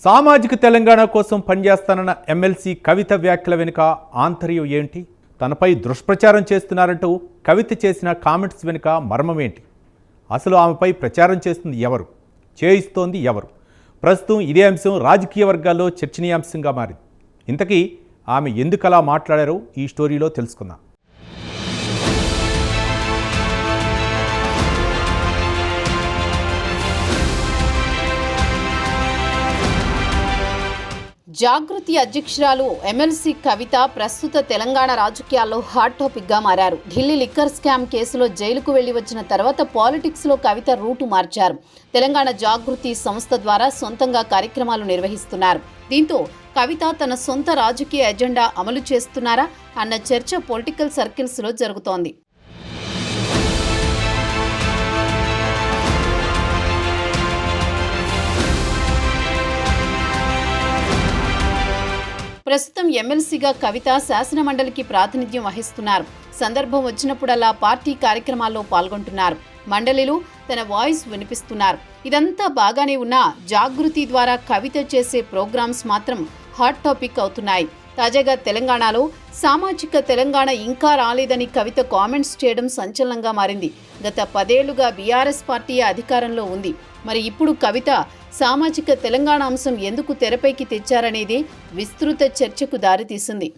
సామాజిక తెలంగాణ కోసం పనిచేస్తానన్న ఎమ్మెల్సీ కవిత వ్యాఖ్యల వెనుక ఆంతర్యం ఏంటి? తనపై దుష్ప్రచారం చేస్తున్నారంటూ కవిత చేసిన కామెంట్స్ వెనుక మర్మం ఏంటి? అసలు ఆమెపై ప్రచారం చేస్తుంది ఎవరు? చేయిస్తోంది ఎవరు? ప్రస్తుతం ఇదే అంశం రాజకీయ వర్గాల్లో చర్చనీయాంశంగా మారింది. ఇంతకీ ఆమె ఎందుకలా మాట్లాడారో ఈ స్టోరీలో తెలుసుకుందాం. జాగృతి అధ్యక్షురాలు ఎమ్మెల్సీ కవిత ప్రస్తుత తెలంగాణ రాజకీయాల్లో హాట్ టాపిక్గా మారారు. ఢిల్లీ లిక్కర్ స్కామ్ కేసులో జైలుకు వెళ్లి వచ్చిన తర్వాత పాలిటిక్స్లో కవిత రూటు మార్చారు. తెలంగాణ జాగృతి సంస్థ ద్వారా సొంతంగా కార్యక్రమాలు నిర్వహిస్తున్నారు. దీంతో కవిత తన సొంత రాజకీయ ఎజెండా అమలు చేస్తున్నారా అన్న చర్చ పొలిటికల్ సర్కిల్స్లో జరుగుతోంది. ప్రస్తుతం ఎమ్మెల్సీగా కవిత శాసనమండలికి ప్రాతినిధ్యం వహిస్తున్నారు. సందర్భం వచ్చినప్పుడల్లా పార్టీ కార్యక్రమాల్లో పాల్గొంటున్నారు. మండలిలో తన వాయిస్ వినిపిస్తున్నారు. ఇదంతా బాగానే ఉన్నా జాగృతి ద్వారా కవిత చేసే ప్రోగ్రామ్స్ మాత్రం హాట్ టాపిక్ అవుతున్నాయి. తాజాగా తెలంగాణలో సామాజిక తెలంగాణ ఇంకా రాలేదని కవిత కామెంట్స్ చేయడం సంచలనంగా మారింది. గత 10 ఏళ్లుగా బీఆర్ఎస్ పార్టీ అధికారంలో ఉంది. మరి ఇప్పుడు కవిత సామాజిక తెలంగాణ అంశం ఎందుకు తెరపైకి తెచ్చారనేది విస్తృత చర్చకు దారితీసింది.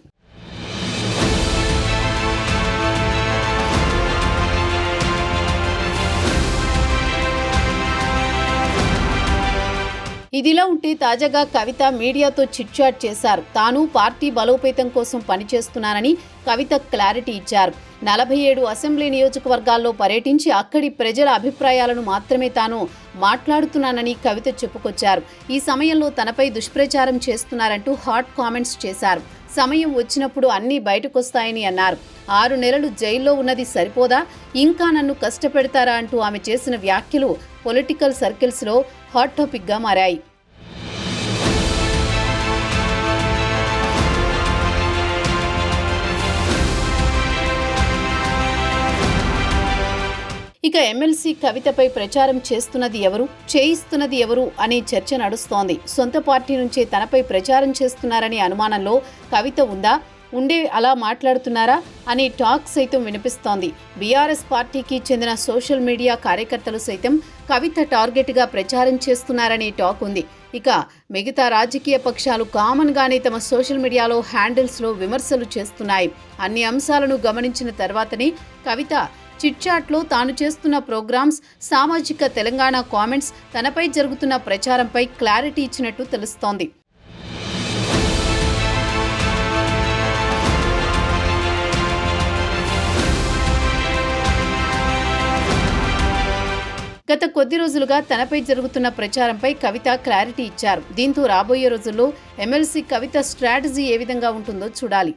ఇదిలా ఉంటే తాజాగా కవిత మీడియాతో చిట్చాట్ చేశారు. తాను పార్టీ బలోపేతం కోసం పనిచేస్తున్నానని కవిత క్లారిటీ ఇచ్చారు. 47 అసెంబ్లీ నియోజకవర్గాల్లో పర్యటించి అక్కడి ప్రజల అభిప్రాయాలను మాత్రమే తాను మాట్లాడుతున్నానని కవిత చెప్పుకొచ్చారు. ఈ సమయంలో తనపై దుష్ప్రచారం చేస్తున్నారంటూ హాట్ కామెంట్స్ చేశారు. సమయం వచ్చినప్పుడు అన్నీ బయటకొస్తాయని అన్నారు. 6 నెలలు జైల్లో ఉన్నది సరిపోదా, ఇంకా నన్ను కష్టపెడతారా అంటూ ఆమె చేసిన వ్యాఖ్యలు పొలిటికల్ సర్కిల్స్లో హాట్ టాపిక్గా మారాయి. ఇక ఎమ్మెల్సీ కవితపై ప్రచారం చేస్తున్నది ఎవరు, చేయిస్తున్నది ఎవరు అనే చర్చ నడుస్తోంది. సొంత పార్టీ నుంచే తనపై ప్రచారం చేస్తున్నారనే అనుమానంలో కవిత ఉండే అలా మాట్లాడుతున్నారా అనే టాక్ సైతం వినిపిస్తోంది. బీఆర్ఎస్ పార్టీకి చెందిన సోషల్ మీడియా కార్యకర్తలు సైతం కవిత టార్గెట్గా ప్రచారం చేస్తున్నారనే టాక్ ఉంది. ఇక మిగతా రాజకీయ పక్షాలు కామన్గానే తమ సోషల్ మీడియాలో హ్యాండిల్స్లో విమర్శలు చేస్తున్నాయి. అన్ని అంశాలను గమనించిన తర్వాతనే కవిత చిట్చాట్లో తాను చేస్తున్న ప్రోగ్రామ్స్, సామాజిక తెలంగాణ కామెంట్స్, తనపై జరుగుతున్న ప్రచారంపై క్లారిటీ ఇచ్చినట్టు తెలుస్తోంది. గత కొద్ది రోజులుగా తనపై జరుగుతున్న ప్రచారంపై కవిత క్లారిటీ ఇచ్చారు. దీంతో రాబోయే రోజుల్లో ఎమ్మెల్సీ కవిత స్ట్రాటజీ ఏ విధంగా ఉంటుందో చూడాలి.